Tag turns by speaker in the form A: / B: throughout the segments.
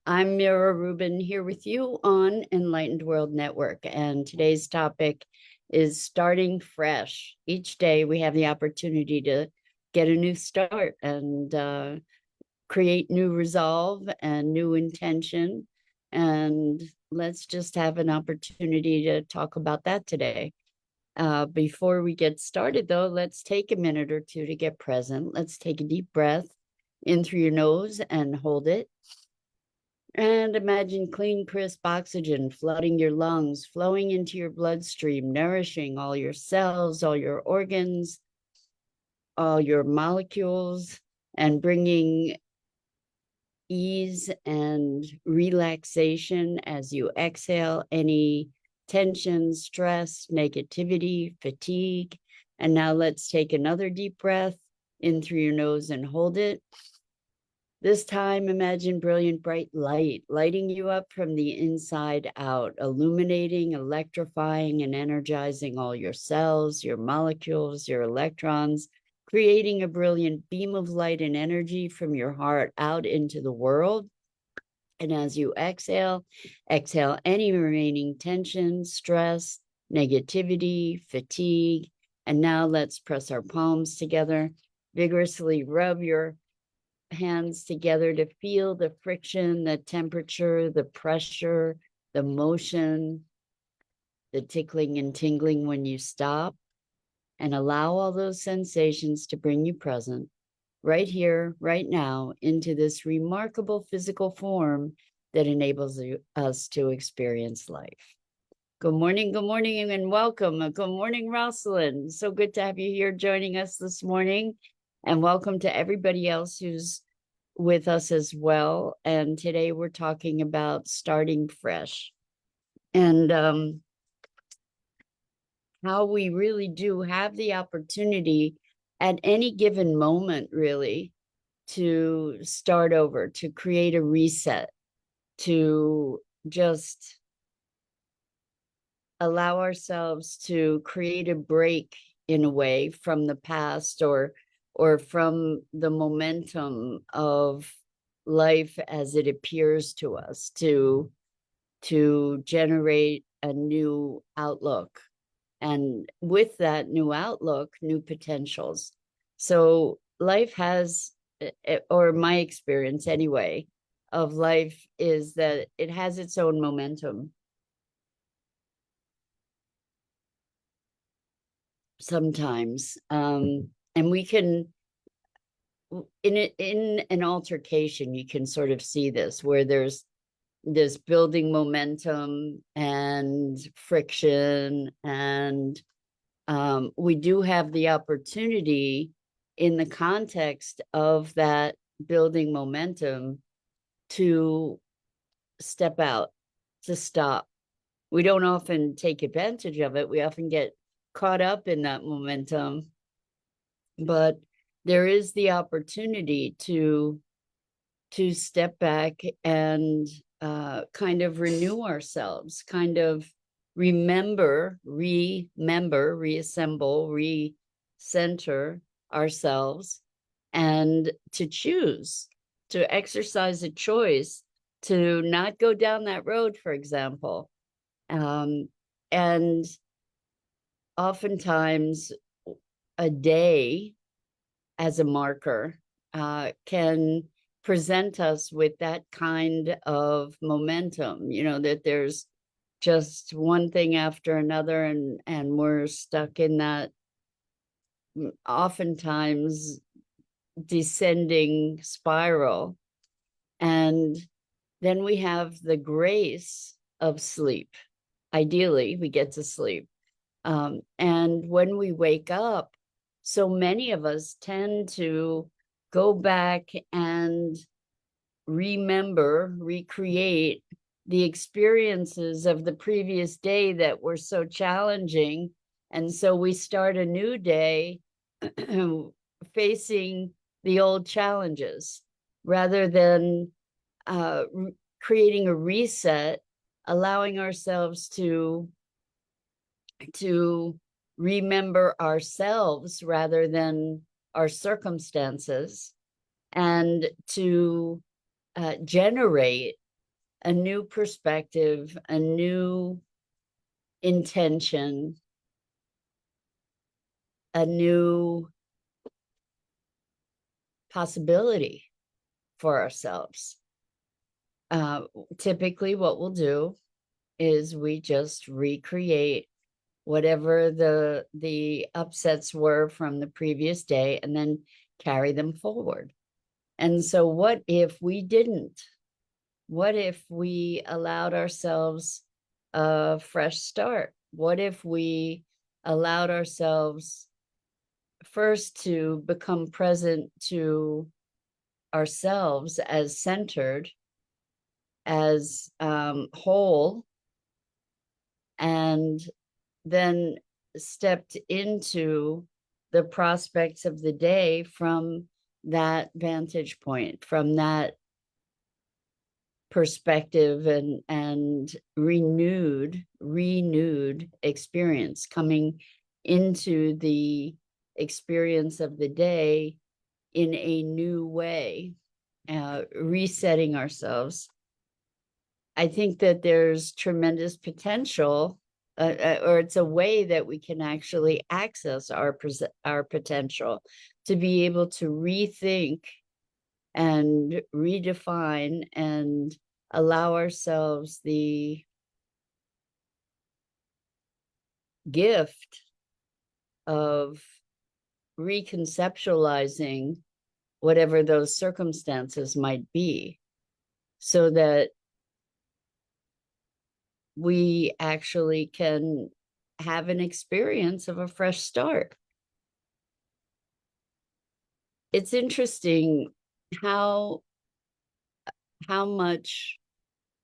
A: I'm Mira Rubin here with you on Enlightened World Network, and today's topic is starting fresh. Each day we have the opportunity to get a new start and create new resolve and new intention. And let's just have an opportunity to talk about that today. Before we get started, though, let's take a minute or two to get present. Let's take a deep breath in through your nose and hold it. And imagine clean, crisp oxygen flooding your lungs, flowing into your bloodstream, nourishing all your cells, all your organs, all your molecules, and bringing ease and relaxation as you exhale any tension, stress, negativity, fatigue. And now let's take another deep breath in through your nose and hold it. This time, imagine brilliant bright light lighting you up from the inside out, illuminating, electrifying, and energizing all your cells, your molecules, your electrons, creating a brilliant beam of light and energy from your heart out into the world. And as you exhale, exhale any remaining tension, stress, negativity, fatigue. And now let's press our palms together, vigorously rub your hands together to feel the friction, the temperature, the pressure, the motion, the tickling and tingling when you stop, and allow all those sensations to bring you present right here, right now, into this remarkable physical form that enables us to experience life. Good morning, and welcome. Good morning, Rosalind. So good to have you here joining us this morning. And welcome to everybody else who's with us as well. And today we're talking about starting fresh and how we really do have the opportunity at any given moment, really, to start over, to create a reset, to just allow ourselves to create a break in a way from the past or from the momentum of life as it appears to us, to generate a new outlook, and with that new outlook, new potentials. So life has, or my experience anyway of life, is that it has its own momentum sometimes. And we can, in an altercation, you can sort of see this, where there's this building momentum and friction, and we do have the opportunity in the context of that building momentum to step out, to stop. We don't often take advantage of it. We often get caught up in that momentum, but there is the opportunity to step back and kind of renew ourselves, kind of reassemble, recenter ourselves, and to choose, to exercise a choice to not go down that road, for example. And oftentimes a day as a marker can present us with that kind of momentum, that there's just one thing after another, and we're stuck in that oftentimes descending spiral. And then we have the grace of sleep. Ideally, we get to sleep. And when we wake up, so many of us tend to go back and recreate the experiences of the previous day that were so challenging. And so we start a new day facing the old challenges rather than creating a reset, allowing ourselves to remember ourselves rather than our circumstances, and to generate a new perspective, a new intention, a new possibility for ourselves. Typically, what we'll do is we just recreate whatever the upsets were from the previous day and then carry them forward. And so what if we didn't? What if we allowed ourselves a fresh start? What if we allowed ourselves first to become present to ourselves as centered, as whole, and then stepped into the prospects of the day from that vantage point, from that perspective, and renewed experience, coming into the experience of the day in a new way, resetting ourselves. I think that there's tremendous potential, or it's a way that we can actually access our potential to be able to rethink and redefine and allow ourselves the gift of reconceptualizing whatever those circumstances might be, so that we actually can have an experience of a fresh start. It's interesting how much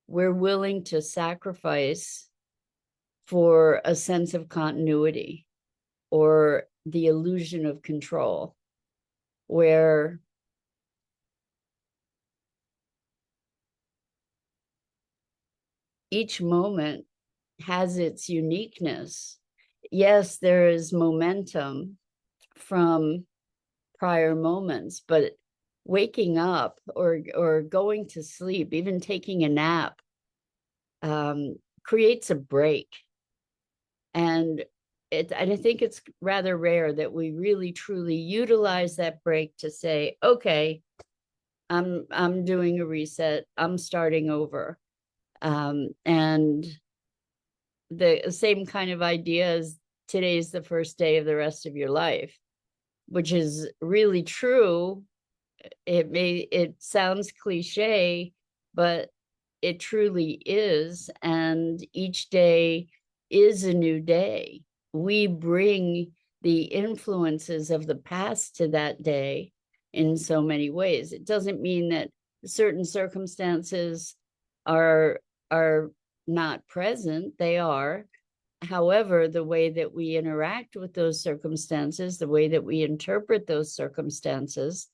A: we're willing to sacrifice for a sense of continuity or the illusion of control, where each moment has its uniqueness. Yes, there is momentum from prior moments, but waking up or going to sleep, even taking a nap, creates a break. And I think it's rather rare that we really truly utilize that break to say, okay, I'm doing a reset, I'm starting over. And the same kind of idea as today's the first day of the rest of your life, which is really true. It sounds cliche, but it truly is. And each day is a new day. We bring the influences of the past to that day in so many ways. It doesn't mean that certain circumstances are not present. They are. However, the way that we interact with those circumstances, the way that we interpret those circumstances,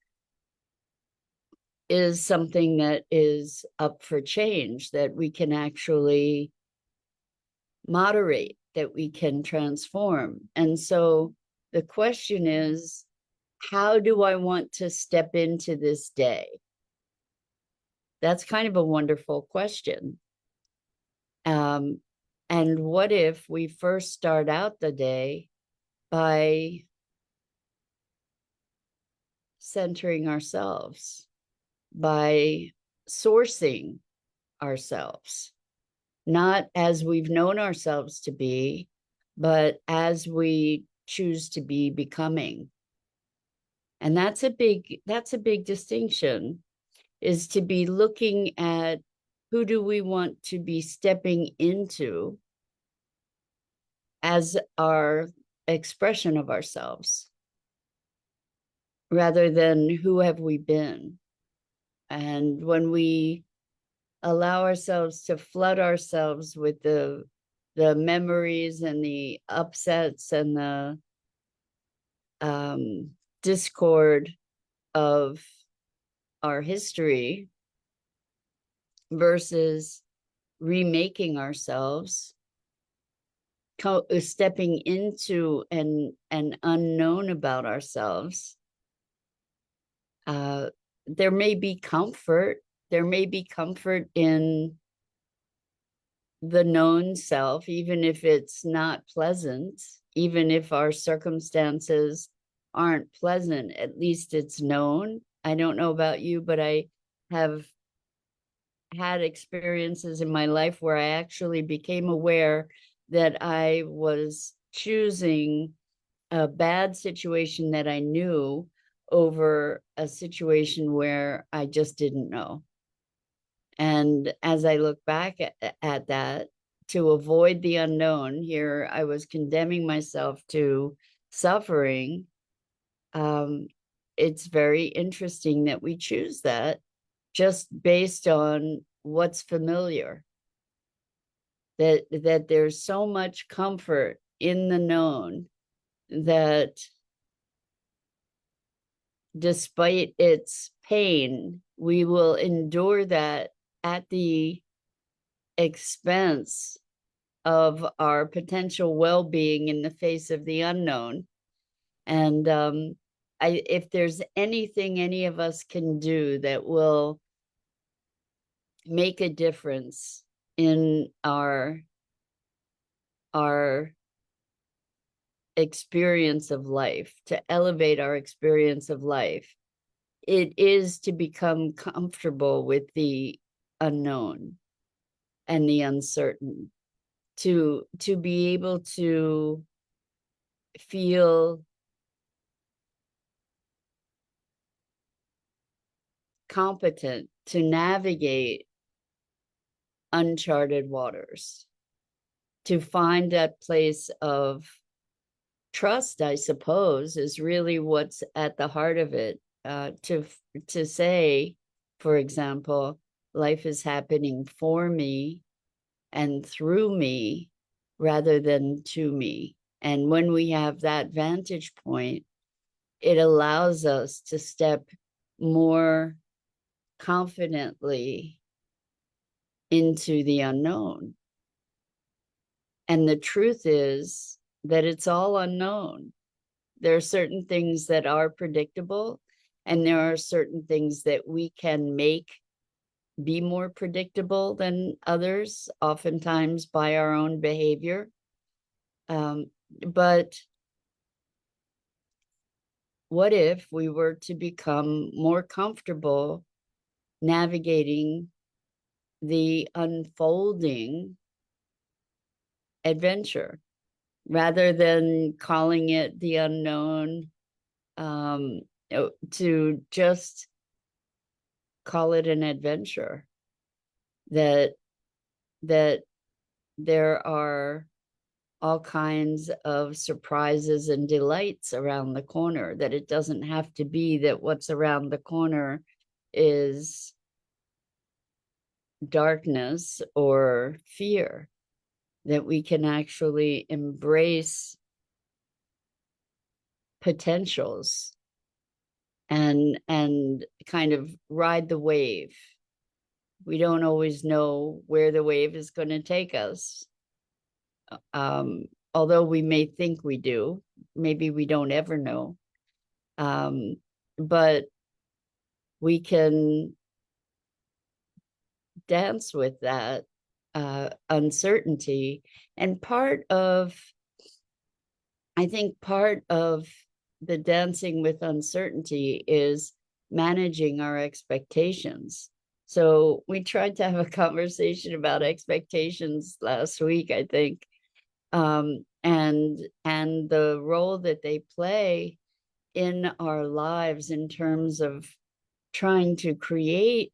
A: is something that is up for change, that we can actually moderate, that we can transform. And so the question is, how do I want to step into this day? That's kind of a wonderful question. And what if we first start out the day by centering ourselves, by sourcing ourselves, not as we've known ourselves to be, but as we choose to be becoming. And that's a big distinction, is to be looking at who do we want to be stepping into as our expression of ourselves, rather than who have we been. And when we allow ourselves to flood ourselves with the memories and the upsets and the discord of our history versus remaking ourselves, stepping into an unknown about ourselves, there may be comfort. There may be comfort in the known self, even if it's not pleasant, even if our circumstances aren't pleasant, at least it's known. I don't know about you, but I have had experiences in my life where I actually became aware that I was choosing a bad situation that I knew over a situation where I just didn't know. And as I look back at that, to avoid the unknown, here I was condemning myself to suffering. Um, it's very interesting that we choose that just based on what's familiar. That there's so much comfort in the known that despite its pain, we will endure that at the expense of our potential well-being in the face of the unknown. And if there's anything any of us can do that will make a difference in our experience of life, to elevate our experience of life, it is to become comfortable with the unknown and the uncertain, to be able to feel competent to navigate uncharted waters, to find that place of trust, I suppose, is really what's at the heart of it. To say, for example, life is happening for me and through me rather than to me. And when we have that vantage point, it allows us to step more confidently into the unknown. And the truth is that it's all unknown. There are certain things that are predictable, and there are certain things that we can make be more predictable than others, oftentimes by our own behavior. But what if we were to become more comfortable navigating the unfolding adventure rather than calling it the unknown, to just call it an adventure, that that there are all kinds of surprises and delights around the corner, that it doesn't have to be that what's around the corner is darkness or fear, that we can actually embrace potentials and kind of ride the wave. We don't always know where the wave is going to take us. Although we may think we do, maybe we don't ever know. But we can dance with that uncertainty. And I think part of the dancing with uncertainty is managing our expectations. So we tried to have a conversation about expectations last week, I think, and the role that they play in our lives in terms of trying to create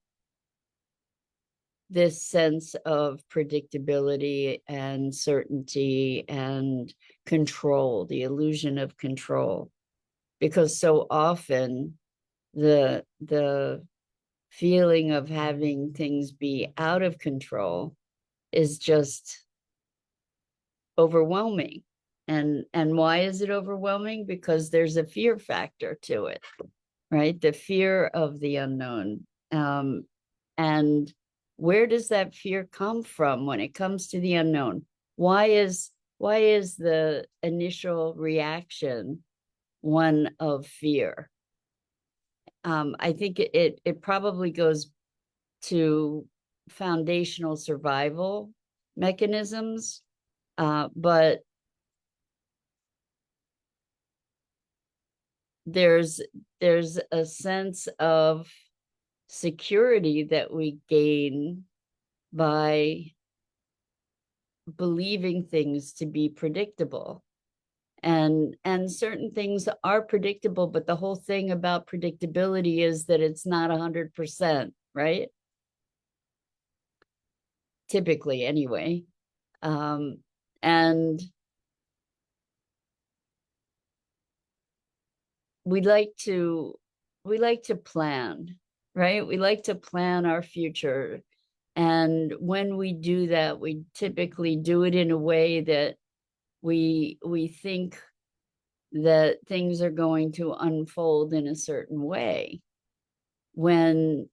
A: this sense of predictability and certainty and control, the illusion of control. Because so often the feeling of having things be out of control is just overwhelming. And why is it overwhelming? Because there's a fear factor to it, right? The fear of the unknown. And where does that fear come from when it comes to the unknown? Why is the initial reaction one of fear? I think it probably goes to foundational survival mechanisms, but there's a sense of security that we gain by believing things to be predictable. And certain things are predictable, but the whole thing about predictability is that it's not 100%, right? Typically, anyway. And we like to plan, right? We like to plan our future. And when we do that, we typically do it in a way that we think that things are going to unfold in a certain way. And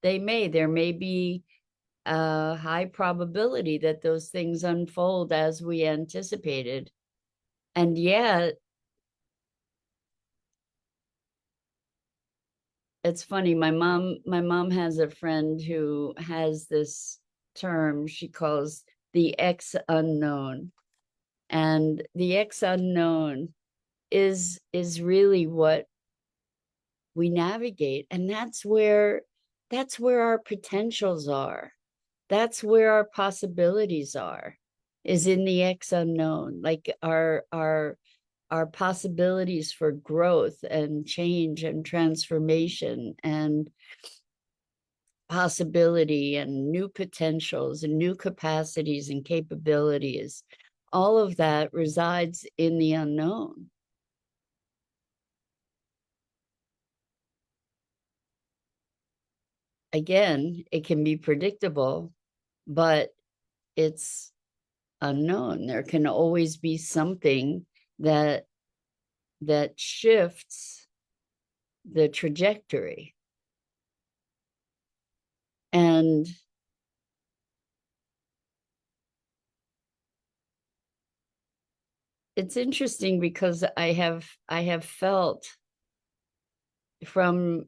A: there may be a high probability that those things unfold as we anticipated. And yet, it's funny, my mom has a friend who has this term she calls the X unknown. And the X unknown is really what we navigate. And that's where our potentials are. That's where our possibilities are, is in the X unknown. Like our possibilities for growth and change and transformation and possibility and new potentials and new capacities and capabilities, all of that resides in the unknown. Again, it can be predictable, but it's unknown. There can always be something that shifts the trajectory. And it's interesting because I have felt from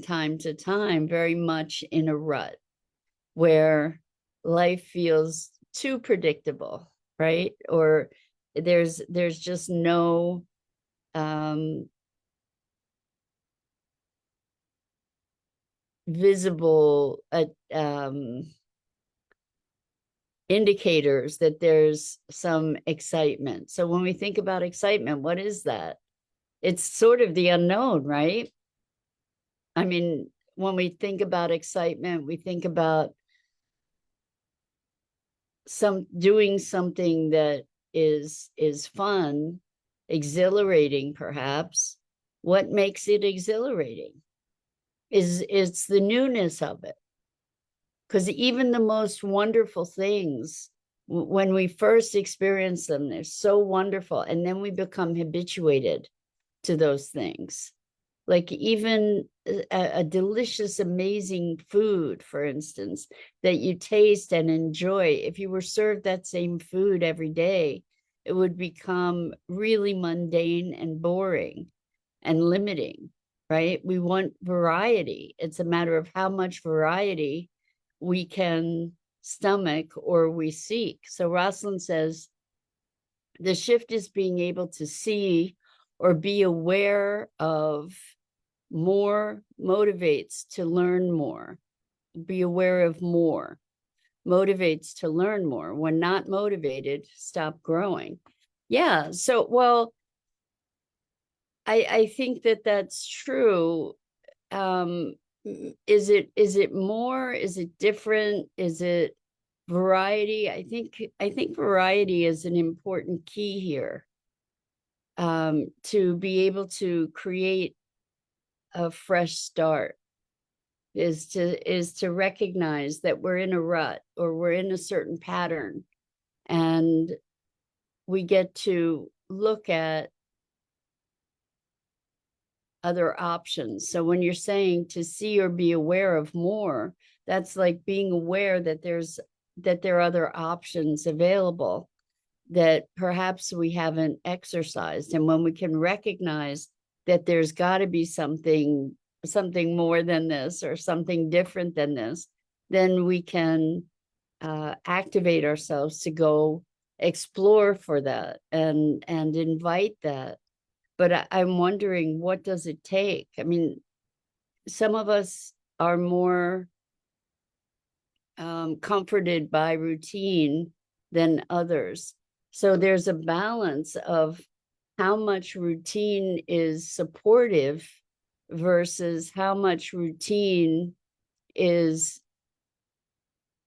A: time to time very much in a rut where life feels too predictable, right? Or there's just no visible indicators that there's some excitement. So when we think about excitement, what is that? It's sort of the unknown, right? I mean, when we think about excitement, we think about doing something that is fun, exhilarating, perhaps. What makes it exhilarating is it's the newness of it. Because even the most wonderful things, when we first experience them, they're so wonderful, and then we become habituated to those things. Like even a delicious, amazing food, for instance, that you taste and enjoy. If you were served that same food every day, it would become really mundane and boring and limiting, right? We want variety. It's a matter of how much variety we can stomach or we seek. So Rosalind says, the shift is being able to see or be aware of more motivates to learn more. Be aware of more motivates to learn more. When not motivated, stop growing. Yeah. So, well, I think that that's true. Is it more? Is it different? Is it variety? I think variety is an important key here. To be able to create a fresh start is to recognize that we're in a rut or we're in a certain pattern, and we get to look at other options. So when you're saying to see or be aware of more, that's like being aware that there are other options available that perhaps we haven't exercised. And when we can recognize that there's got to be something more than this or something different than this, then we can activate ourselves to go explore for that and invite that. But I'm wondering, what does it take? I mean, some of us are more comforted by routine than others. So there's a balance of how much routine is supportive versus how much routine is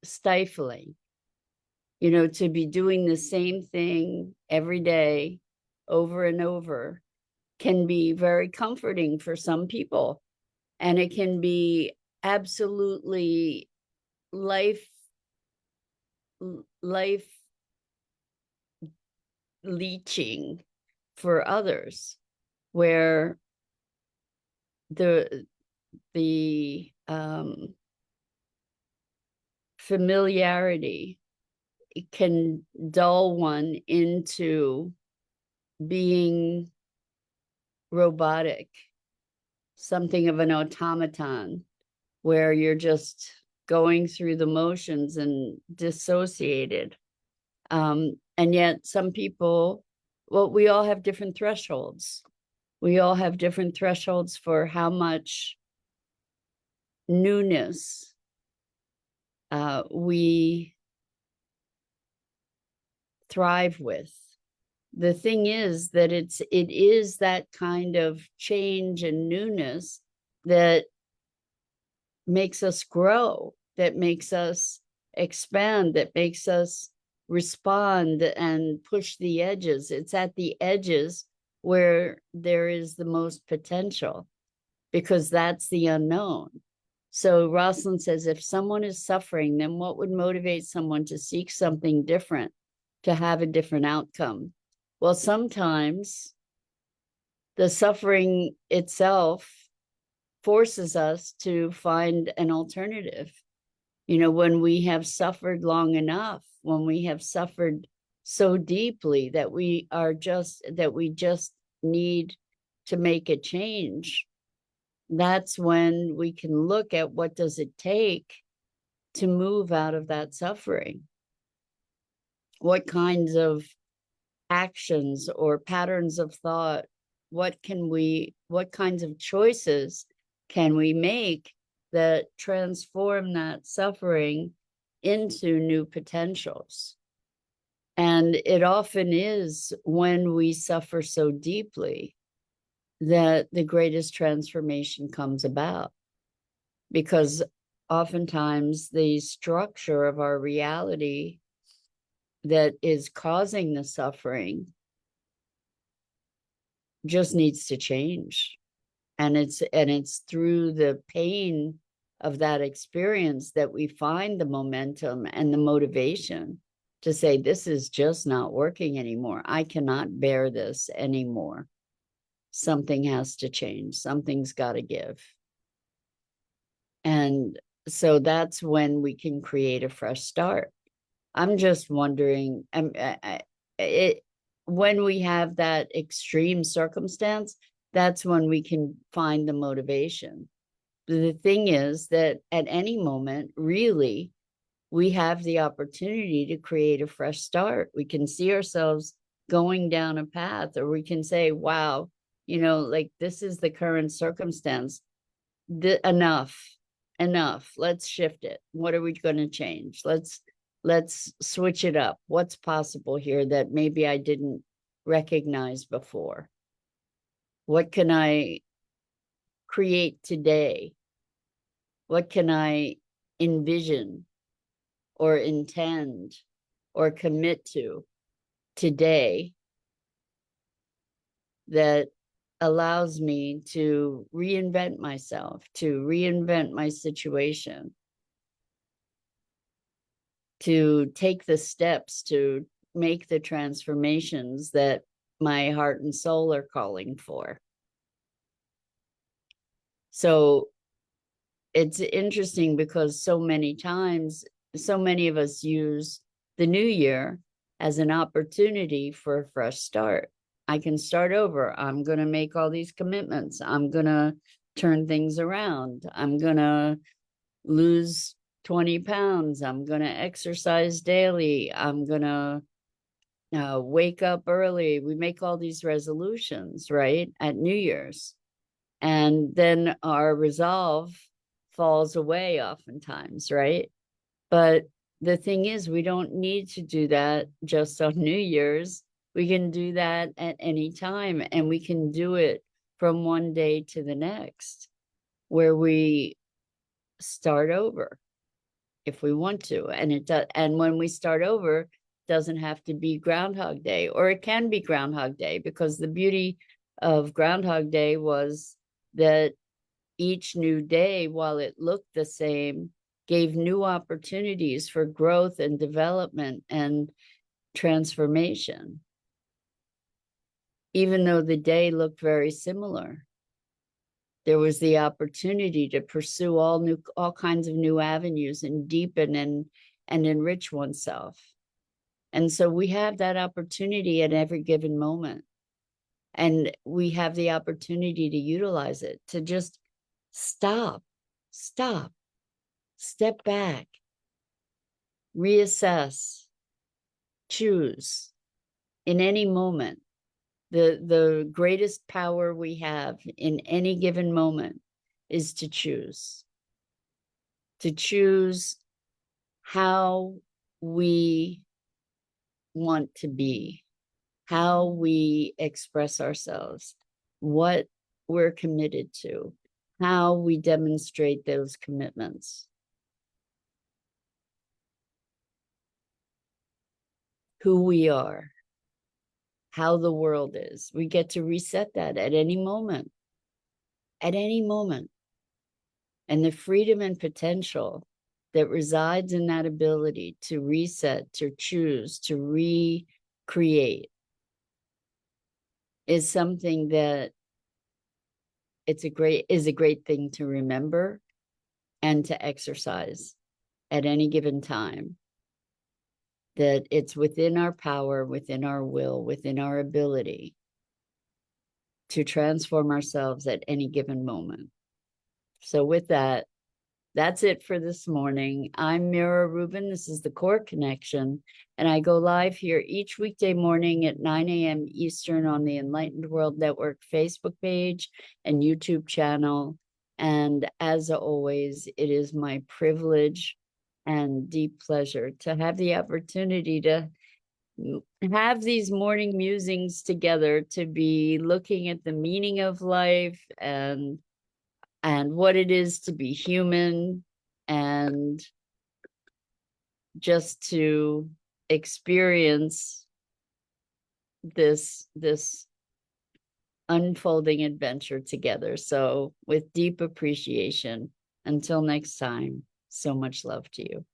A: stifling. You know, to be doing the same thing every day over and over can be very comforting for some people. And it can be absolutely life leeching for others, where the familiarity can dull one into being robotic, something of an automaton, where you're just going through the motions and dissociated. And yet some people, well, we all have different thresholds. We all have different thresholds for how much newness we thrive with. The thing is that it is that kind of change and newness that makes us grow, that makes us expand, that makes us respond and push the edges. It's at the edges where there is the most potential, because that's the unknown. So Rosalind says, if someone is suffering, then what would motivate someone to seek something different, to have a different outcome? Well, sometimes the suffering itself forces us to find an alternative. You know, when we have suffered long enough, when we have suffered so deeply that we just need to make a change, that's when we can look at what does it take to move out of that suffering. What kinds of actions or patterns of thought, what kinds of choices can we make that transform that suffering into new potentials? And it often is when we suffer so deeply that the greatest transformation comes about, because oftentimes the structure of our reality that is causing the suffering just needs to change. And it's through the pain of that experience that we find the momentum and the motivation to say, this is just not working anymore. I cannot bear this anymore. Something has to change. Something's got to give. And so that's when we can create a fresh start. I'm just wondering, when we have that extreme circumstance, that's when we can find the motivation. The thing is that at any moment, really, we have the opportunity to create a fresh start. We can see ourselves going down a path, or we can say, wow, you know, like, this is the current circumstance. Enough. Let's shift it. What are we going to change? Let's switch it up. What's possible here that maybe I didn't recognize before? What can I create today? What can I envision or intend or commit to today that allows me to reinvent myself, to reinvent my situation, to take the steps to make the transformations that my heart and soul are calling for? So it's interesting, because so many times, so many of us use the new year as an opportunity for a fresh start. I can start over. I'm going to make all these commitments. I'm going to turn things around. I'm going to lose 20 pounds. I'm going to exercise daily. I'm going to wake up early. We make all these resolutions, right, at New Year's. And then our resolve falls away oftentimes, right? But the thing is, we don't need to do that just on New Year's. We can do that at any time, and we can do it from one day to the next, where we start over if we want to. And it does, and when we start over, it doesn't have to be Groundhog Day, or it can be Groundhog Day, because the beauty of Groundhog Day was that each new day, while it looked the same, gave new opportunities for growth and development and transformation, even though the day looked very similar. There was the opportunity to pursue all kinds of new avenues and deepen and enrich oneself. And so we have that opportunity at every given moment. And we have the opportunity to utilize it, to just stop, step back, reassess, choose in any moment. The greatest power we have in any given moment is to choose how we want to be, how we express ourselves, what we're committed to, how we demonstrate those commitments, who we are, how the world is. We get to reset that at any moment, at any moment. And the freedom and potential that resides in that ability to reset, to choose, to recreate is something that is a great thing to remember and to exercise at any given time. That it's within our power, within our will, within our ability to transform ourselves at any given moment. So with that, that's it for this morning. I'm Mira Rubin. This is the Core Connection, and I go live here each weekday morning at 9 a.m. Eastern on the Enlightened World Network Facebook page and YouTube channel. And as always, it is my privilege and deep pleasure to have the opportunity to have these morning musings together, to be looking at the meaning of life and what it is to be human, and just to experience this unfolding adventure together. So with deep appreciation, until next time, so much love to you.